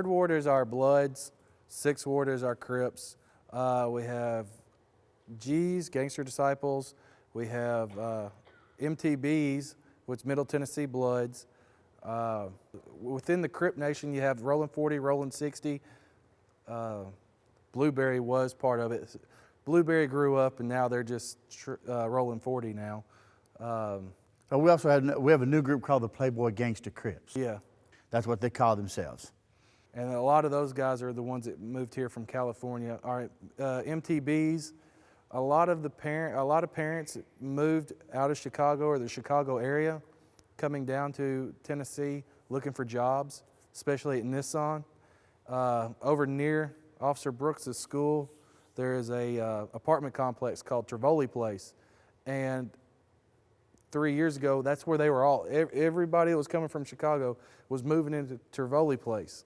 Ward is our Bloods. 6th Ward is our Crips. We have G's, Gangster Disciples. We have MTBs, which is Middle Tennessee Bloods. Within the Crip Nation, you have Rolling 40, Rolling 60. Blueberry was part of it. Blueberry grew up, and now they're just rolling 40 now. We also have a new group called the Playboy Gangster Crips. Yeah. That's what they call themselves. And a lot of those guys are the ones that moved here from California. All right, MTBs. A lot of parents moved out of Chicago or the Chicago area, coming down to Tennessee looking for jobs, especially at Nissan. Over near Officer Brooks' school, there is a apartment complex called Trivoli Place, and 3 years ago, that's where they were all. Everybody that was coming from Chicago was moving into Trivoli Place,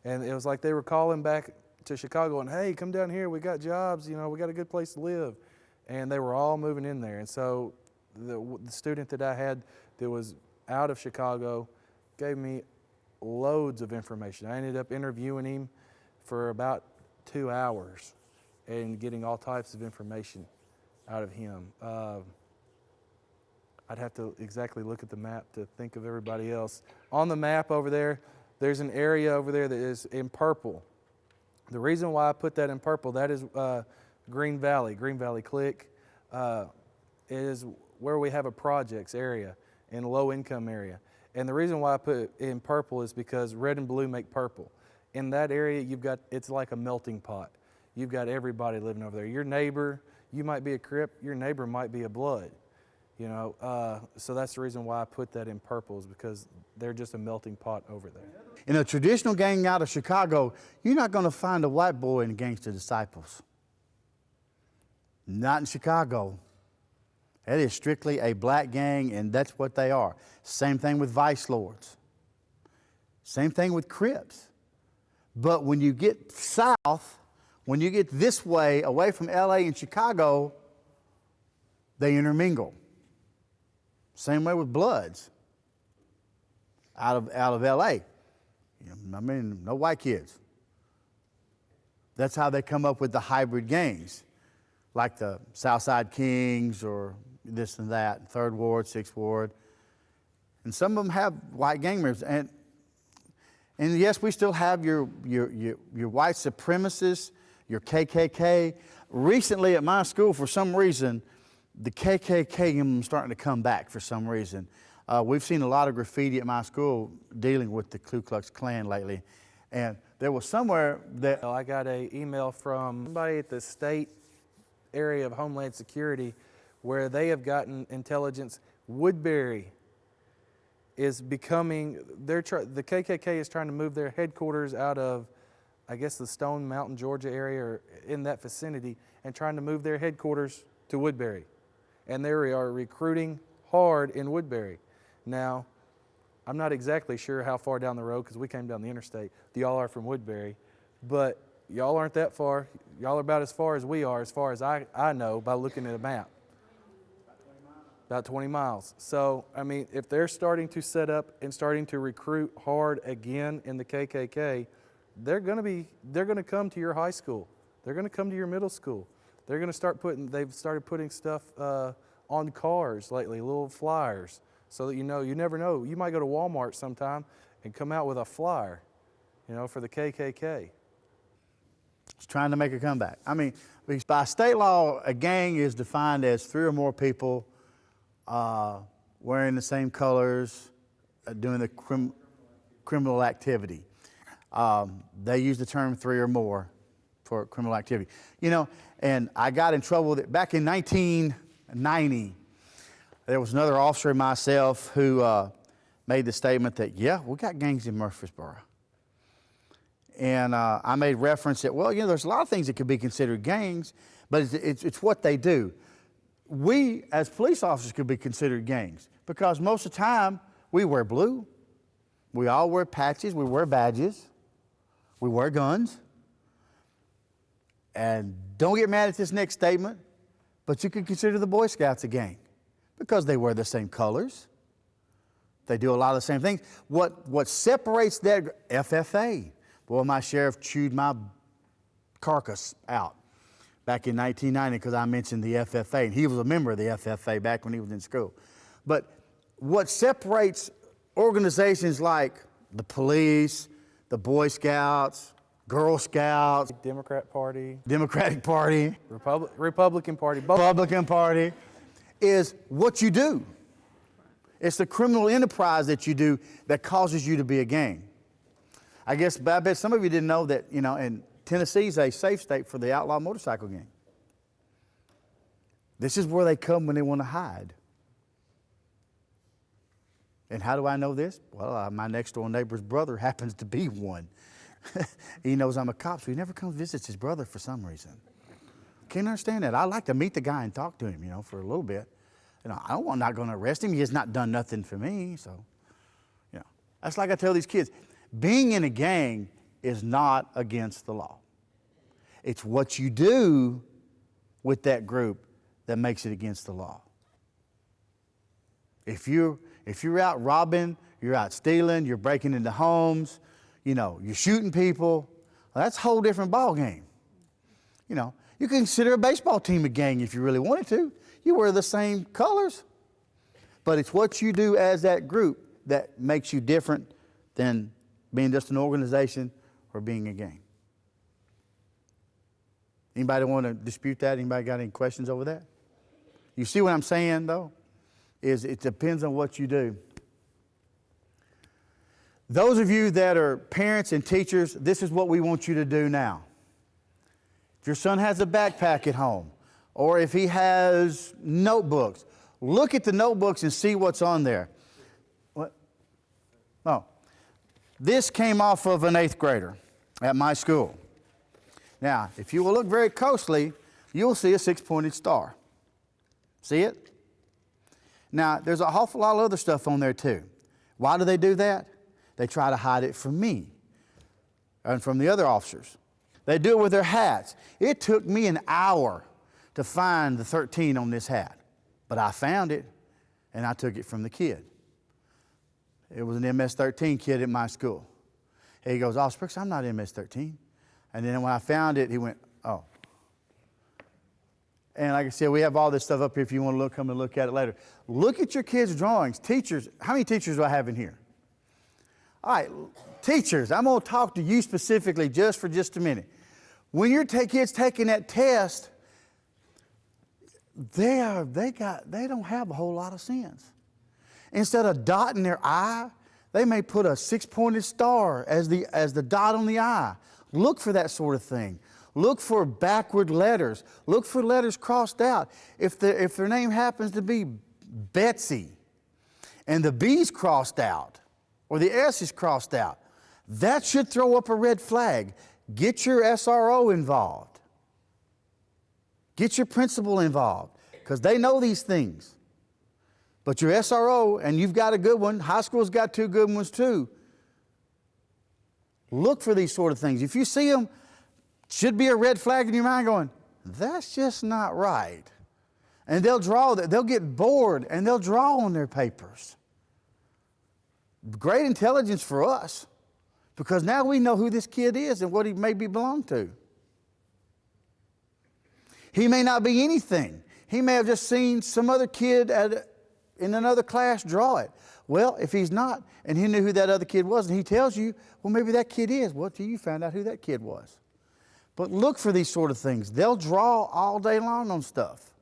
and it was like they were calling back to Chicago and, hey, come down here, we got jobs, you know, we got a good place to live. And they were all moving in there. And so the student that I had that was out of Chicago gave me loads of information. I ended up interviewing him for about 2 hours and getting all types of information out of him. I'd have to exactly look at the map to think of everybody else. On the map over there, there's an area over there that is in purple. The reason why I put that in purple, that is Green Valley Click, is where we have a projects area in low income area. And the reason why I put it in purple is because red and blue make purple. In that area, it's like a melting pot. You've got everybody living over there. Your neighbor, you might be a Crip, your neighbor might be a Blood. You know, so that's the reason why I put that in purple, is because they're just a melting pot over there. In a traditional gang out of Chicago, you're not going to find a white boy in Gangster Disciples. Not in Chicago. It is strictly a black gang, and that's what they are. Same thing with Vice Lords. Same thing with Crips. But when you get south, when you get this way, away from LA and Chicago, they intermingle. Same way with Bloods out of LA. You know, I mean, no white kids. That's how they come up with the hybrid gangs, like the Southside Kings or this and that, 3rd Ward, 6th Ward. And some of them have white gang members. And yes, we still have your white supremacists, your KKK. Recently at my school, for some reason, the KKK is starting to come back for some reason. We've seen a lot of graffiti at my school dealing with the Ku Klux Klan lately. And there was somewhere that... I got an email from somebody at the state area of Homeland Security where they have gotten intelligence. Woodbury is becoming... the KKK is trying to move their headquarters out of, I guess, the Stone Mountain, Georgia area, or in that vicinity, and trying to move their headquarters to Woodbury. And they are recruiting hard in Woodbury. Now, I'm not exactly sure how far down the road, because we came down the interstate. Y'all are from Woodbury, but y'all aren't that far. Y'all are about as far as we are, as far as I know by looking at a map. About 20 miles. So, I mean, if they're starting to set up and starting to recruit hard again in the KKK, they're going to come to your high school. They're going to come to your middle school. They're going to they've started putting stuff on cars lately, little flyers, so that you never know. You might go to Walmart sometime and come out with a flyer, for the KKK. It's trying to make a comeback. I mean, by state law, a gang is defined as 3 or more people wearing the same colors, doing the criminal activity. They use the term 3 or more for criminal activity. And I got in trouble with it back in 1990. There was another officer and myself who made the statement that, yeah, we got gangs in Murfreesboro. And I made reference that, well, there's a lot of things that could be considered gangs, but it's what they do. We, as police officers, could be considered gangs because most of the time we wear blue. We all wear patches. We wear badges. We wear guns. And don't get mad at this next statement, but you could consider the Boy Scouts a gang because they wear the same colors. They do a lot of the same things. What separates that, FFA. Boy, my sheriff chewed my carcass out back in 1990 because I mentioned the FFA, and he was a member of the FFA back when he was in school. But what separates organizations like the police, the Boy Scouts, Girl Scouts, Democratic Party, Republican Party, both. Republican Party, is what you do. It's the criminal enterprise that you do that causes you to be a gang. I bet some of you didn't know that, and Tennessee's a safe state for the outlaw motorcycle gang. This is where they come when they want to hide. And how do I know this? Well, my next door neighbor's brother happens to be one. He knows I'm a cop, so he never comes visits his brother for some reason. Can't understand that. I like to meet the guy and talk to him, for a little bit. I'm not going to arrest him. He has not done nothing for me. So, that's like I tell these kids. Being in a gang is not against the law. It's what you do with that group that makes it against the law. If you're out robbing, you're out stealing, you're breaking into homes, you're shooting people, well, that's a whole different ball game. You can consider a baseball team a gang if you really wanted to. You wear the same colors. But it's what you do as that group that makes you different than being just an organization or being a gang. Anybody want to dispute that? Anybody got any questions over that? You see what I'm saying, though? Is it depends on what you do. Those of you that are parents and teachers, this is what we want you to do now. If your son has a backpack at home, or if he has notebooks, look at the notebooks and see what's on there. What? Oh, this came off of an 8th grader at my school. Now, if you will look very closely, you'll see a 6-pointed star. See it? Now, there's an awful lot of other stuff on there too. Why do they do that? They try to hide it from me and from the other officers. They do it with their hats. It took me an hour to find the 13 on this hat, but I found it and I took it from the kid. It was an MS-13 kid at my school. He goes, "Oh, Spricks, I'm not MS-13. And then when I found it, he went, "Oh." And like I said, we have all this stuff up here if you want to come and look at it later. Look at your kids' drawings. Teachers, how many teachers do I have in here? All right, teachers, I'm going to talk to you specifically just for just a minute. When your kids taking that test, they don't have a whole lot of sense. Instead of dotting their I, they may put a 6-pointed star as the dot on the I. Look for that sort of thing. Look for backward letters. Look for letters crossed out. If their name happens to be Betsy and the B's crossed out or the S is crossed out, that should throw up a red flag. Get your SRO involved. Get your principal involved because they know these things. But your SRO, and you've got a good one, high school's got 2 good ones too. Look for these sort of things. If you see them, should be a red flag in your mind going, that's just not right. And they'll get bored and they'll draw on their papers. Great intelligence for us because now we know who this kid is and what he maybe belong to. He may not be anything. He may have just seen some other kid in another class draw it. Well, if he's not, and he knew who that other kid was, and he tells you, well, maybe that kid is. Well, till you found out who that kid was. But look for these sort of things. They'll draw all day long on stuff.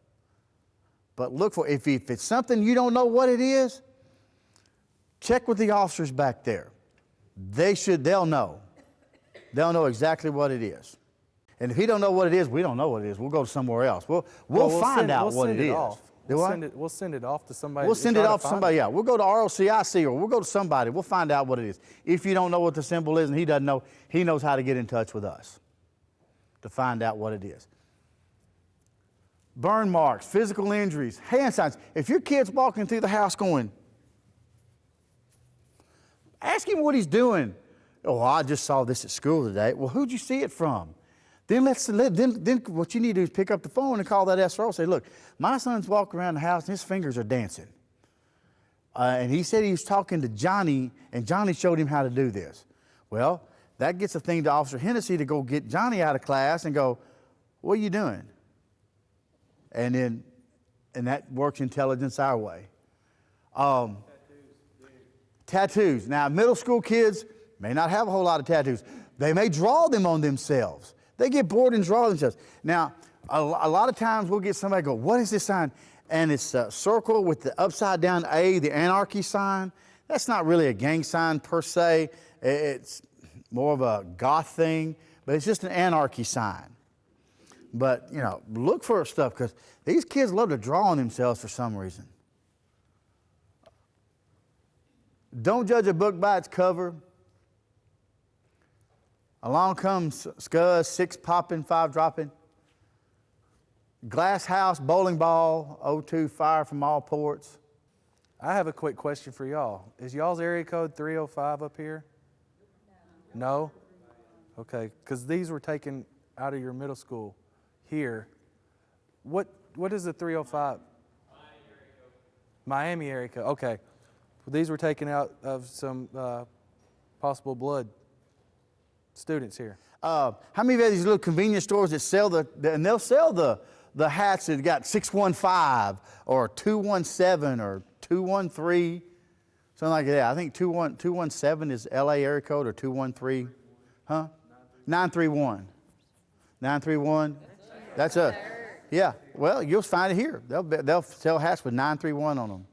But look for, if it's something you don't know what it is, check with the officers back there. They'll know. They'll know exactly what it is. And if he don't know what it is, we don't know what it is. We'll go somewhere else. We'll find out what it is. We'll send it off to somebody. We'll send it off to somebody, yeah. We'll go to ROCIC or we'll go to somebody. We'll find out what it is. If you don't know what the symbol is and he doesn't know, he knows how to get in touch with us to find out what it is. Burn marks, physical injuries, hand signs. If your kid's walking through the house going, ask him what he's doing. Oh, I just saw this at school today. Well, who'd you see it from? Then what you need to do is pick up the phone and call that SRO and say, look, my son's walking around the house and his fingers are dancing. And he said he was talking to Johnny, and Johnny showed him how to do this. Well, that gets a thing to Officer Hennessy to go get Johnny out of class and go, what are you doing? And that works intelligence our way. Tattoos. Now, middle school kids may not have a whole lot of tattoos, They may draw them on themselves. They get bored and draw themselves. Now, a lot of times we'll get somebody go, what is this sign? And it's a circle with the upside down A, the anarchy sign. That's not really a gang sign per se. It's more of a goth thing, but it's just an anarchy sign. But, you know, look for stuff because these kids love to draw on themselves for some reason. Don't judge a book by its cover. Along comes Scuzz, 6 popping, 5 dropping. Glass house, bowling ball, O2, fire from all ports. I have a quick question for y'all. Is y'all's area code 305 up here? No? Okay, because these were taken out of your middle school here. What is the 305? Miami area code. Okay. Well, these were taken out of some possible blood students here. How many of you have these little convenience stores that sell and they'll sell the hats that got 615 or 217 or 213, something like that. I think 217 is LA area code or 213, huh? 931. 931. That's us. Yeah. Well, you'll find it here. They'll sell hats with 931 on them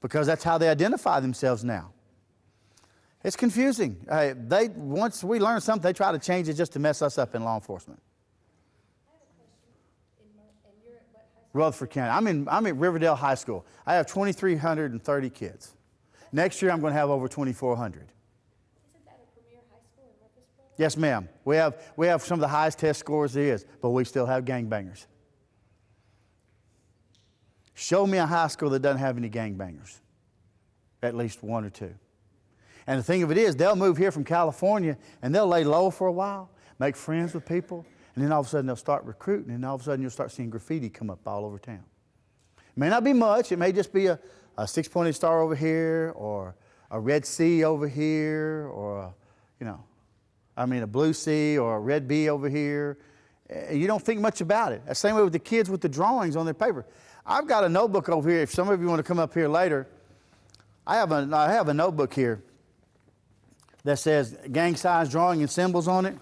because that's how they identify themselves now. It's confusing. Once we learn something, they try to change it just to mess us up in law enforcement. Rutherford County. I'm at Riverdale High School. I have 2,330 kids. Next year, I'm going to have over 2,400. Isn't that a premier high school in Murfreesboro? Yes, ma'am. We have some of the highest test scores there is, but we still have gangbangers. Show me a high school that doesn't have any gangbangers. At least 1 or 2. And the thing of it is, they'll move here from California and they'll lay low for a while, make friends with people, and then all of a sudden they'll start recruiting, and all of a sudden you'll start seeing graffiti come up all over town. It may not be much. It may just be a 6-pointed star over here, or a red C over here, or a blue C or a red B over here. You don't think much about it. The same way with the kids with the drawings on their paper. I've got a notebook over here. If some of you want to come up here later, I have a notebook here that says gang signs, drawing, and symbols on it.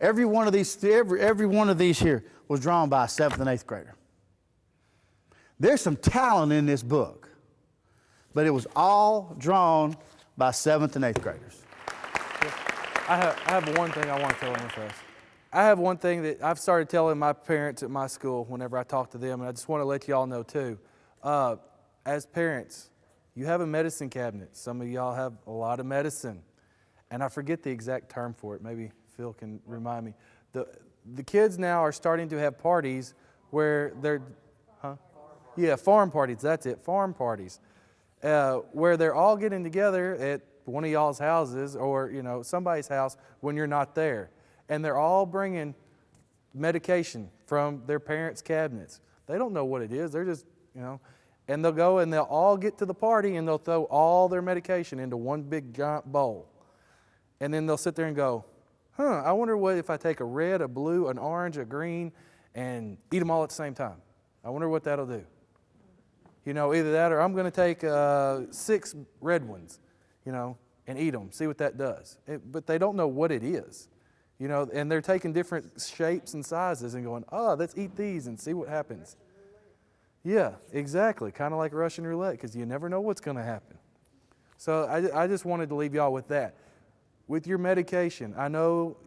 Every one of these here was drawn by a 7th and 8th grader. There's some talent in this book, but it was all drawn by 7th and 8th graders. I have one thing I want to tell them first. I have one thing that I've started telling my parents at my school whenever I talk to them, and I just want to let y'all know too. As parents, you have a medicine cabinet. Some of y'all have a lot of medicine. And I forget the exact term for it. Maybe Phil can remind me. The kids now are starting to have parties where they're, farm parties. That's it, farm parties, where they're all getting together at one of y'all's houses or somebody's house when you're not there, and they're all bringing medication from their parents' cabinets. They don't know what it is. They're just and they'll go and they'll all get to the party and they'll throw all their medication into one big giant bowl. And then they'll sit there and go, I wonder what if I take a red, a blue, an orange, a green, and eat them all at the same time. I wonder what that'll do. Either that or I'm going to take 6 red ones, and eat them, see what that does. But they don't know what it is, and they're taking different shapes and sizes and going, let's eat these and see what happens. Yeah, exactly. Kind of like Russian roulette because you never know what's going to happen. So I just wanted to leave y'all with that. With your medication, I know,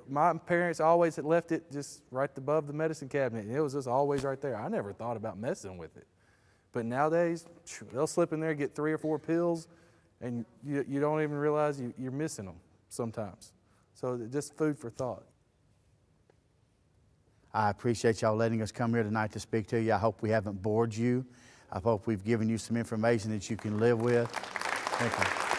my parents always had left it just right above the medicine cabinet, and it was just always right there. I never thought about messing with it. But nowadays, they'll slip in there, get 3 or 4 pills, and you don't even realize you're missing them sometimes. So just food for thought. I appreciate y'all letting us come here tonight to speak to you. I hope we haven't bored you. I hope we've given you some information that you can live with. Thank you.